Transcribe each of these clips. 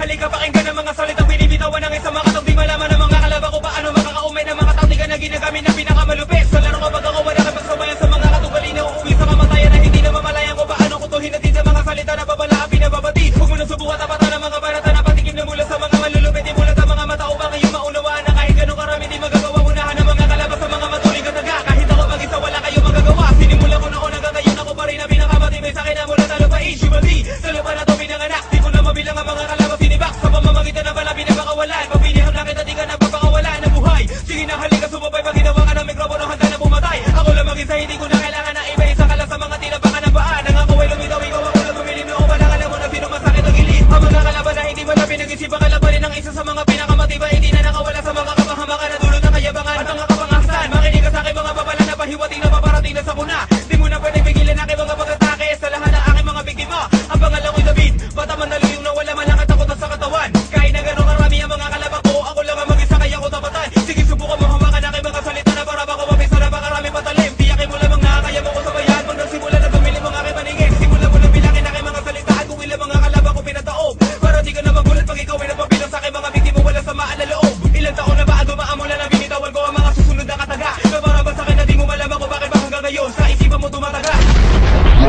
halika pakinggan ng mga salitang binibitawan ng isang makatong di malaman ng mga kalaban ko paano makakaumay ng mga taktika na ginagamit na pinakamalupit. Sa laro kapag ako wala kang pagsabayan sa mga katugali na uuwi sa kamatayan na hindi na mamalayan ko paano ko tuhin natin sa mga salita na babala ang pinababati. Huwag mo na subukan tapatan ng mga barata na patikim na mula sa mga malulupit. Di mula sa mga mata upang iyong maunawaan na kahit ganun karami di magagawa unahan ng mga kalabas sa mga matuling kataga. Kahit ako mag-isa wala kayong magagawa. Sinimula ko noon hanggang ngayon ako pa rin na pinakamatibay sa akin na mula talo pa Ishimali. Sa lupa na to pinanganak, di ko na mabilang ang mga kalabas sinibak. Sa pamamagitan ng bala pinapakawalan, pagpiniham lang kita di ka napapakawalan ng buhay. Sige na halika sumabay pag ginawa ka ng mikropono handa na pumatay. Ako lang mag-isa hindi ko na kailangan na iba isa ka lang sa mga tinapakan ng paa. Nangako ay lumitaw ikaw ako lang tumilim na wala ka lang mo na sino masakit ang gilid. Ang mga kalaban na hindi mo na pinag-isipan kalabanin ang isa sa mga pinakamatibay. Hindi na nakawala sa mga kapahamakan na dulot ng kayabangan at mga kapangasan. Makinig ka sa aking mga babala na pahiwating na paparating na sa kuna. Di mo na pwede pigilan aking mga pag-atake sa lahat ng aking mga biktima. Ang pangalan ko'y David, bata man naluyong na wala man lang katakutan sa katawan. Kahit na gano'ng karami ang mga kalabang ko, ako lang ang mag-isa kaya ko tapatan. Sige subukan mo hawakan aking mga salita na para baka mapisa na makarami patalim. Tiyakin mo lamang nakakaya mo ko sa bayan. Pag nagsimula na tumili mga aking paningin, simula mo na bilangin aking mga salita at kung ilang mga kalabang ko pinataob. Para di ka na magulat pag ikaw ay napabilang sa aking mga biktima wala samaan na loob. Ilang taon na ba ang dumaan mula na binitawan ko ang mga susunod na kataga. Nabarabas sa akin na di mo malaman kung bakit ba hanggang ngayon sa isipan mo tumataga.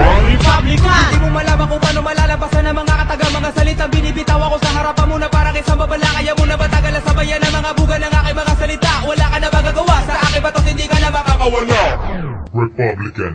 Republica! Di mo malaman kung paano malalabasan ng mga kataga. Mga salitang binibitaw ako sa harapan mo na parang isang babala. Kaya mo na batagal na sabayan ng mga buga ng aking mga salita. Wala ka na magagawa sa aking batos, hindi ka na makakawala. Republican.